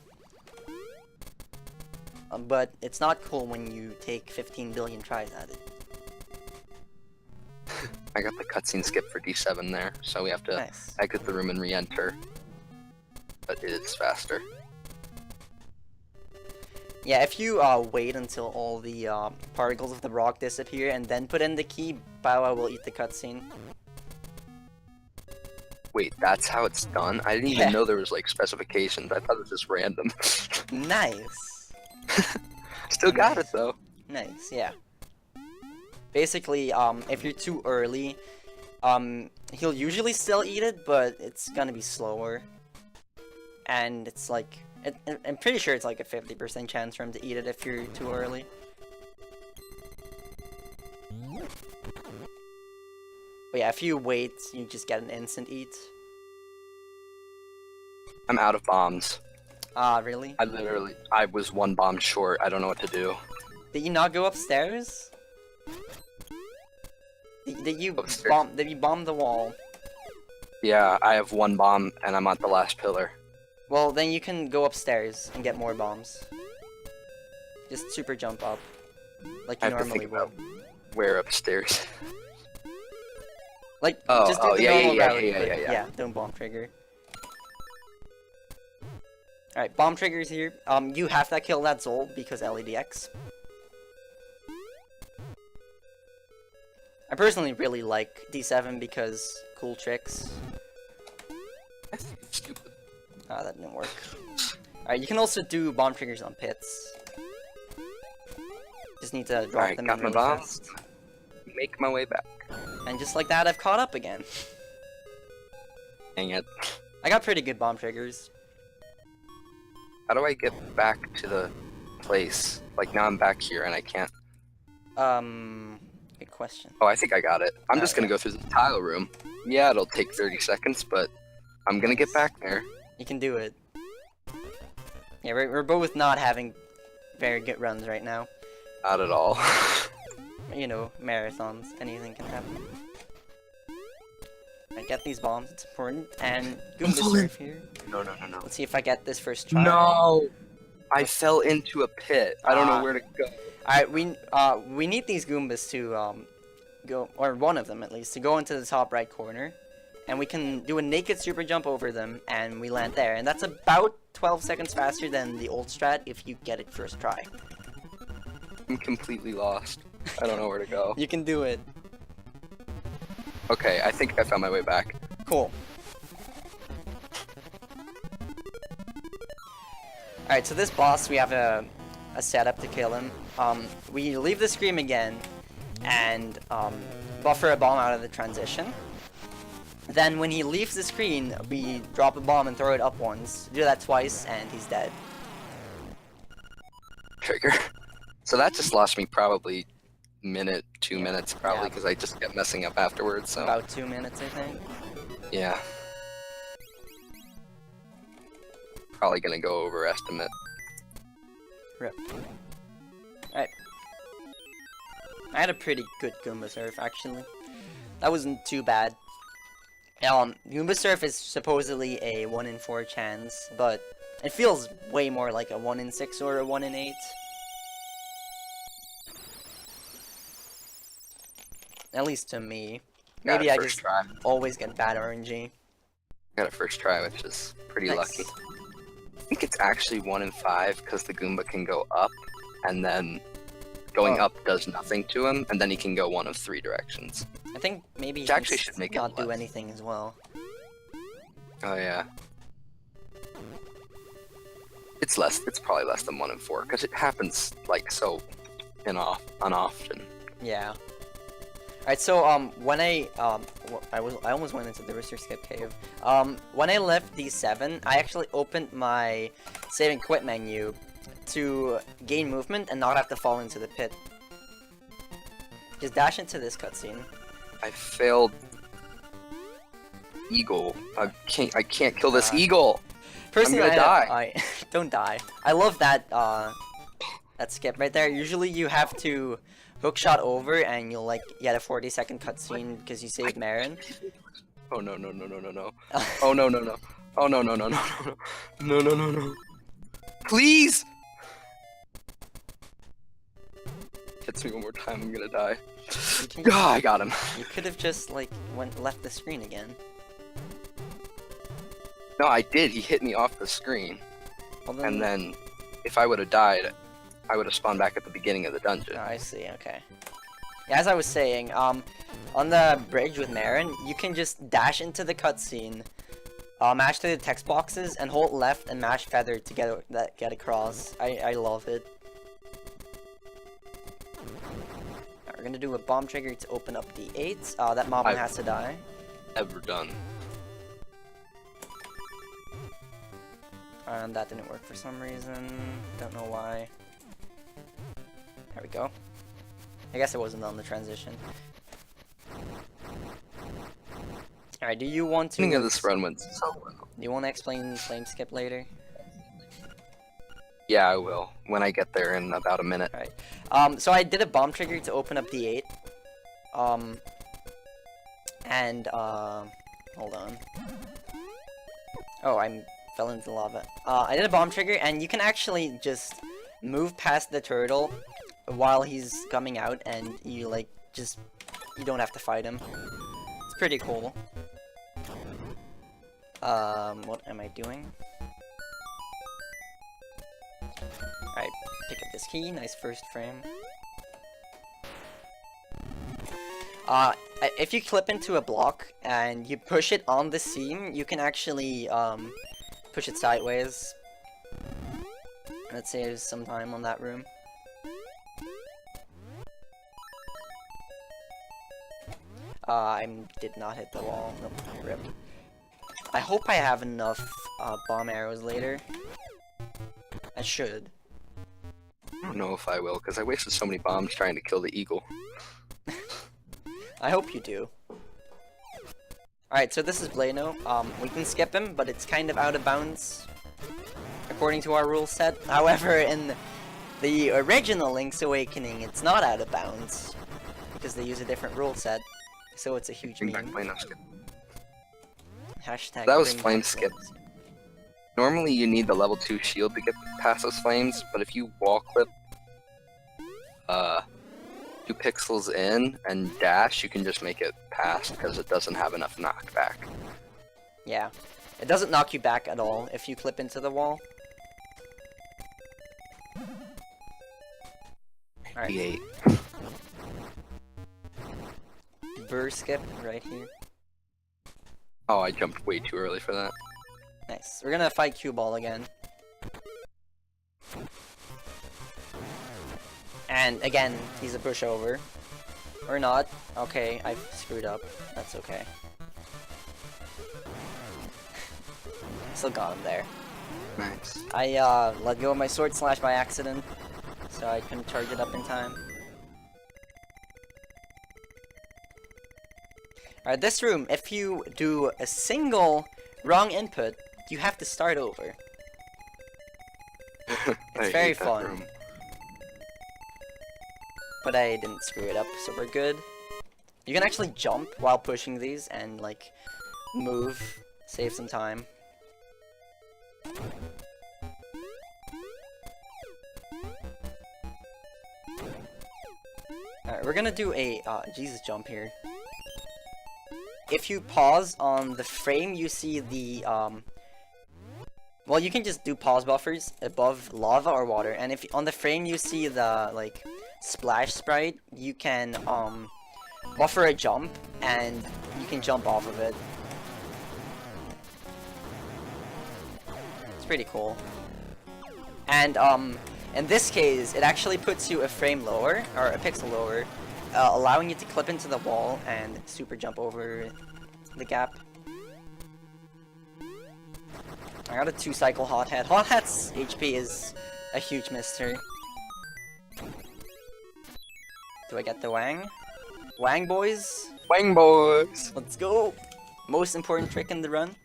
But it's not cool when you take 15 billion tries at it. I got the cutscene skip for D7 there, so we have to Nice. exit the room and re-enter. But it is faster. Yeah, if you wait until all the particles of the rock disappear and then put in the key, Bow Wow will eat the cutscene. Wait, that's how it's done? I didn't Yeah. even know there was like specifications. I thought it was just random. Nice. Still got it though. Nice, yeah. Basically, if you're too early, he'll usually still eat it, but it's gonna be slower. And it's like, I'm pretty sure it's like a 50% chance for him to eat it if you're too early. But yeah, if you wait, you just get an instant eat. I'm out of bombs. Ah, really? I was one bomb short. I don't know what to do. Did you not go upstairs? Did you Upstairs. bomb the wall? Yeah, I have one bomb and I'm at the last pillar. Well, then you can go upstairs and get more bombs. Just super jump up, like I you have to normally think would. about where upstairs. Like, Oh, just do oh, the yeah, normal yeah, route. yeah, but yeah, yeah. don't bomb trigger. Alright, bomb triggers here. You have to kill that Zol because LEDX. I personally really like D7 because cool tricks. Stupid. Ah, that didn't work. Alright, you can also do bomb triggers on pits. Just need to drop Alright, them got in my really bombs. fast. Make my way back. And just like that, I've caught up again. Dang it. I got pretty good bomb triggers. How do I get back to the place? Like now I'm back here and I can't. Good question. Oh, I think I got it. I'm just gonna Okay. go through the tile room. Yeah, it'll take 30 seconds, but I'm gonna get back there. You can do it. Yeah, we're both not having very good runs right now. Not at all. You know, marathons, anything can happen. I get these bombs, it's important, and Goomba falling. Surf here. No. Let's see if I get this first try. No! I fell into a pit. I don't know where to go. Alright, we need these Goombas to go, or one of them at least, to go into the top right corner. And we can do a naked super jump over them, and we land there. And that's about 12 seconds faster than the old strat if you get it first try. I'm completely lost. I don't know where to go. You can do it. Okay, I think I found my way back. Cool. Alright, so this boss, we have a setup to kill him. We leave the scream again, and buffer a bomb out of the transition. Then when he leaves the screen, we drop a bomb and throw it up once. Do that twice, and he's dead. Trigger. So that just lost me probably minute, 2 Yeah. minutes probably, Yeah. because I just kept messing up afterwards, so About 2 minutes, I think. yeah. Probably gonna go overestimate. Rip. Alright. I had a pretty good Goomba Surf, actually. That wasn't too bad. Goomba Surf is supposedly a 1 in 4 chance, but it feels way more like a 1 in 6 or a 1 in 8. At least to me. Maybe got I it first just try. always get bad RNG. Got it first try, which is pretty Nice. lucky. I think it's actually 1 in 5 because the Goomba can go up, and then going Oh. up does nothing to him, and then he can go one of 3 directions. I think maybe Which he actually can should make it not do less. anything as well. Oh yeah. It's less. It's probably less than 1 in 4 because it happens like so unoften. Yeah. Alright, so when I almost went into the Rooster Skip Cave. When I left D7, I actually opened my save and quit menu to gain movement and not have to fall into the pit. Just dash into this cutscene. I failed. Eagle. I can't kill this Ah. eagle. Personally, gonna die. I don't die. I love that that skip right there. Usually you have to hookshot over and you'll like get a 40-second cutscene because you saved Marin. Oh no no no no no no. Oh no no no. Oh no no no no no no no no no. Please. Hits me one more time, I'm gonna die. You can- Ah, I got him. You could have just like left the screen again. No, I did. He hit me off the screen, Well, then, and then if I would have died, I would have spawned back at the beginning of the dungeon. oh, I see. Okay. Yeah, as I was saying, on the bridge with Marin, you can just dash into the cutscene, mash through the text boxes, and hold left and mash feather to get across. I love it. Alright, we're gonna do a bomb trigger to open up the 8. That moblin has to die. Ever done. And that didn't work for some reason. Don't know why. There we go. I guess it wasn't on the transition. Alright, do you want to... Beginning of this run went so well. Do you want to explain Flame Skip later? Yeah, I will when I get there in about a minute. So I did a bomb trigger to open up the 8. Hold on. Oh, I fell into lava. I did a bomb trigger, and you can actually just move past the turtle while he's coming out, and you like you don't have to fight him. It's pretty cool. What am I doing? Alright, pick up this key. Nice first frame. If you clip into a block and you push it on the seam, you can actually push it sideways. And it saves some time on that room. I did not hit the wall. Nope, rip. I hope I have enough bomb arrows later. I should. I don't know if I will, because I wasted so many bombs trying to kill the eagle. I hope you do. Alright, so this is Blano. We can skip him, but it's kind of out of bounds, according to our rule set. However, in the original Link's Awakening, it's not out of bounds, because they use a different rule set. So it's a huge Bring back meme. Flame Skip. Hashtag That was bring Flame back Skip. flames. Normally you need the level 2 shield to get past those flames, but if you wall clip 2 pixels in and dash, you can just make it past because it doesn't have enough knockback. Yeah. It doesn't knock you back at all if you clip into the wall. Alright. D8. Burr skip right here. Oh, I jumped way too early for that. Nice. We're gonna fight Cue Ball again. And again, he's a pushover. Or not. Okay, I screwed up. That's okay. Still got him there. Nice. I let go of my sword slash by accident, so I couldn't charge it up in time. Alright, this room, if you do a single wrong input, you have to start over. I very hate that fun. room. But I didn't screw it up, so we're good. You can actually jump while pushing these and, like, move, save some time. Alright, we're gonna do a, Jesus jump here. if you pause on the frame, you see the, well, you can just do pause buffers above lava or water, and if on the frame you see the, like, splash sprite, you can, buffer a jump, and you can jump off of it. It's pretty cool. And, in this case, it actually puts you a frame lower, or a pixel lower, allowing you to clip into the wall and super jump over the gap. I got a 2-cycle Hot Hat. Hot Hat's HP is a huge mystery. Do I get the Wang? Wang boys? Wang boys! Let's go! Most important trick in the run.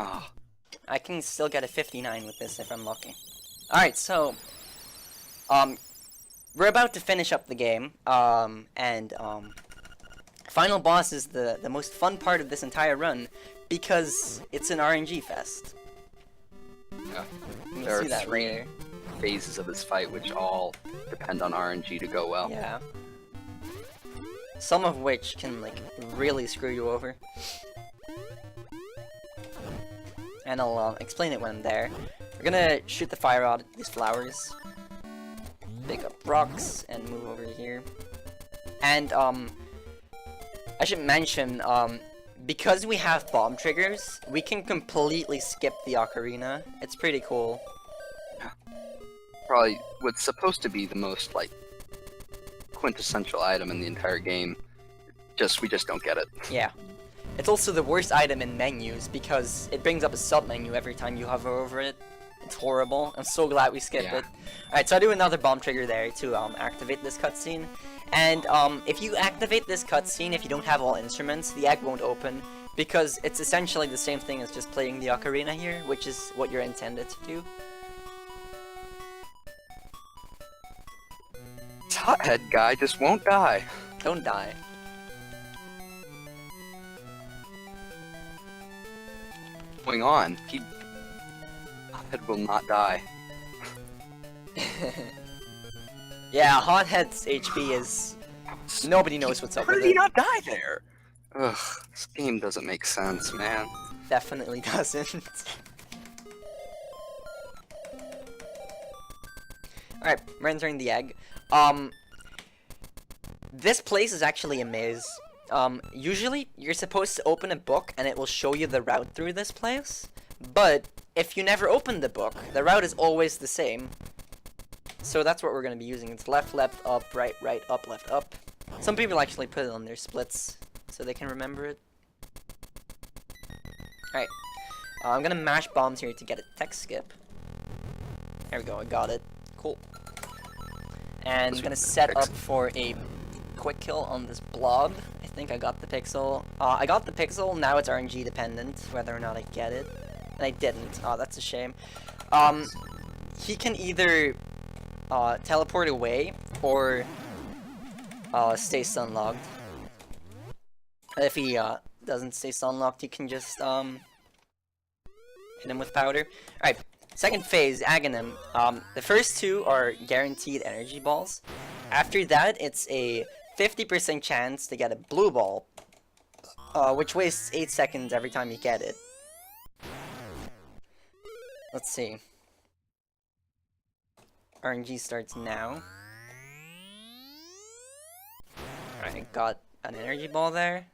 Ah, I can still get a 59 with this if I'm lucky. Alright, so... we're about to finish up the game, final boss is the most fun part of this entire run, because it's an RNG fest. yeah. You'll There see are that 3 later. phases of this fight which all depend on RNG to go well. Yeah. Some of which can, like, really screw you over. And I'll explain it when I'm there. We're gonna shoot the fire out at these flowers. Pick up rocks and move over here. And, I should mention, because we have bomb triggers, we can completely skip the ocarina. It's pretty cool. Probably what's supposed to be the most, like, quintessential item in the entire game. We just don't get it. Yeah. It's also the worst item in menus because it brings up a sub-menu every time you hover over it. It's horrible. I'm so glad we skipped Yeah. it. Alright, so I do another bomb trigger there to activate this cutscene. And if you activate this cutscene, if you don't have all instruments, the egg won't open. Because it's essentially the same thing as just playing the ocarina here, which is what you're intended to do. This hothead guy just won't die. Don't die. What's going on? Hothead will not die. Yeah, Hothead's HP is... Nobody knows what's up How with did he it. not die there? Ugh, this game doesn't make sense, man. Definitely doesn't. Alright, we're entering the egg. This place is actually a maze. Usually, you're supposed to open a book and it will show you the route through this place. But, if you never open the book, the route is always the same. So that's what we're going to be using. It's left, left, up, right, right, up, left, up. Some people actually put it on their splits so they can remember it. Alright. I'm going to mash bombs here to get a tech skip. There we go, I got it. Cool. And I'm going to set up for a quick kill on this blob. I think I got the pixel. I got the pixel, now it's RNG dependent, whether or not I get it. And I didn't. Oh, that's a shame. He can either teleport away or stay stun locked. If he doesn't stay stun locked, you can just hit him with powder. Alright, second phase, Aghanim. The first 2 are guaranteed energy balls. After that, it's a 50% chance to get a blue ball, which wastes 8 seconds every time you get it. Let's see. RNG starts now. Alright, got an energy ball there.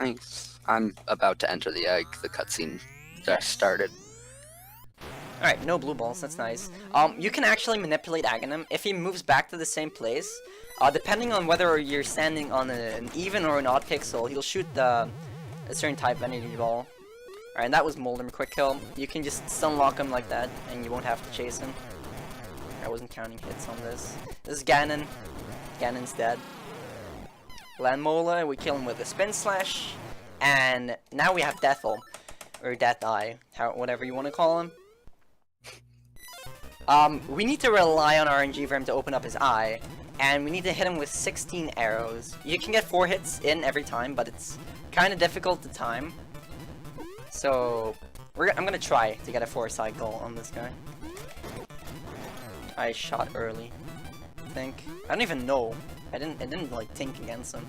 Nice. I'm about to enter the egg. The cutscene just started. Alright, no blue balls, that's nice. You can actually manipulate Aghanim. If he moves back to the same place, depending on whether you're standing on an even or an odd pixel, he'll shoot a certain type of energy ball. Alright, and that was Molder quick kill. You can just stun lock him like that, and you won't have to chase him. I wasn't counting hits on this. This is Ganon. Ganon's dead. Landmola, we kill him with a spin slash. And now we have Deathel. Or Death Eye. Whatever you want to call him. We need to rely on RNG for him to open up his eye. And we need to hit him with 16 arrows. You can get 4 hits in every time, but it's kind of difficult to time. So, I'm gonna try to get a 4-cycle on this guy. I shot early, I think. I don't even know. It didn't like tink against him.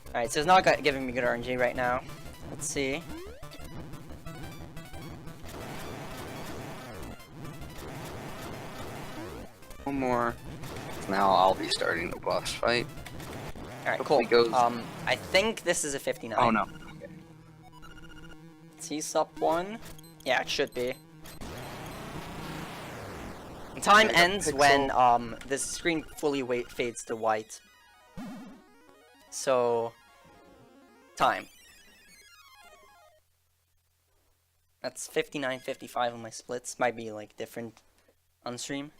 Alright, so it's not giving me good RNG right now. Let's see. One more. Now I'll be starting the boss fight. Alright, cool. Hopefully goes- I think this is a 59. Oh no. T sup 1? Yeah, it should be. And time Okay, I got ends pixel. when the screen fully fades to white. So time. That's 59-55 on my splits. Might be like different on stream.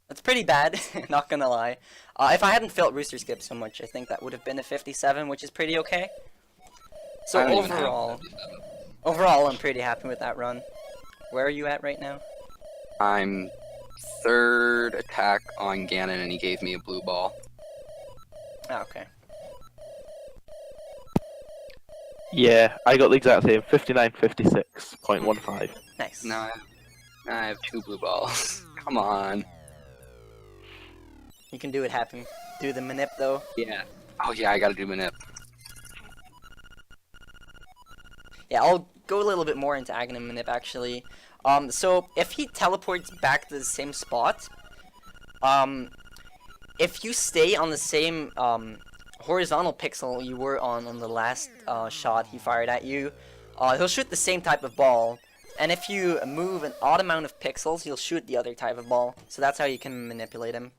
That's pretty bad, not gonna lie. If I hadn't felt Rooster Skip so much, I think that would have been a 57, which is pretty okay. So I don't even have overall, 57. overall, I'm pretty happy with that run. Where are you at right now? I'm third attack on Ganon, and he gave me a blue ball. Ah, okay. Yeah, I got the exact same, 59.56.15. Nice. Now I have 2 blue balls. Come on. You can do it, Happy. Do the manip though. Yeah. Oh yeah, I gotta do manip. Yeah, I'll go a little bit more into Aghanim manip actually. So if he teleports back to the same spot, if you stay on the same horizontal pixel you were on the last shot he fired at you, he'll shoot the same type of ball. And if you move an odd amount of pixels, he'll shoot the other type of ball. So that's how you can manipulate him.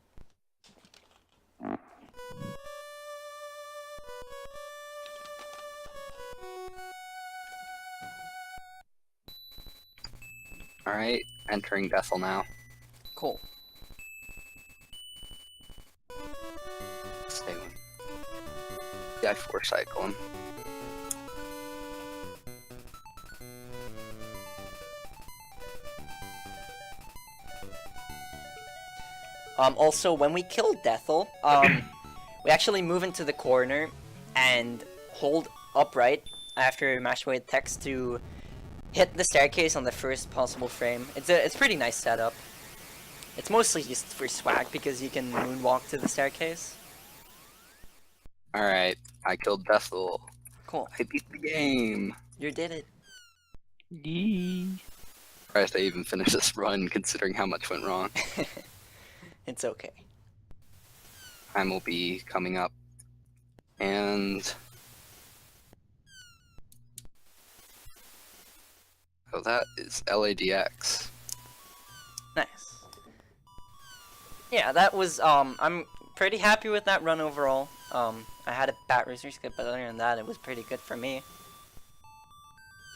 Alright, entering Bethel now. Cool. Stay with. Yeah, I 4-cycle him. Also, when we kill Deathel, we actually move into the corner and hold upright after mash away the text to hit the staircase on the first possible frame. It's pretty nice setup. It's mostly just for swag because you can moonwalk to the staircase. Alright, I killed Bethel. Cool. I beat the game. You did it. Yee. Surprised I even finished this run considering how much went wrong. It's okay. Time will be coming up. And... so that is LADX. Nice. Yeah, that was, I'm pretty happy with that run overall. I had a bad Rooster Skip, but other than that, it was pretty good for me.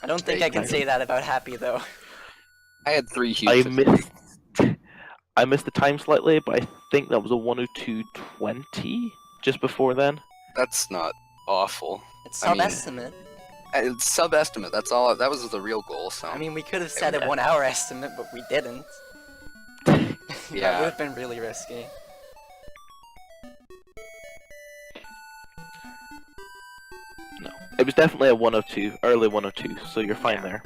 I don't think I can say that about Happy, though. I had 3 huge... I missed the time slightly, but I think that was a 102.20 just before then. That's not awful. It's I mean- sub-estimate. It's sub-estimate, that's all. That was the real goal, so... I mean, we could have set a 1 hour estimate, but we didn't. That Yeah. would have been really risky. No, it was definitely a 102, early 102, so you're fine there.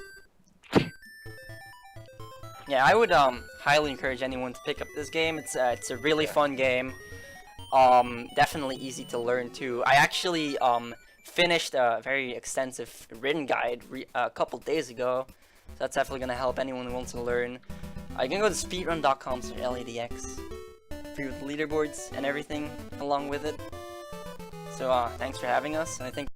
Yeah, I would highly encourage anyone to pick up this game. It's a really fun game. Definitely easy to learn too. I actually finished a very extensive written guide a couple days ago. So that's definitely gonna help anyone who wants to learn. You can go to speedrun.com/LADX for your leaderboards and everything along with it. So thanks for having us. And I think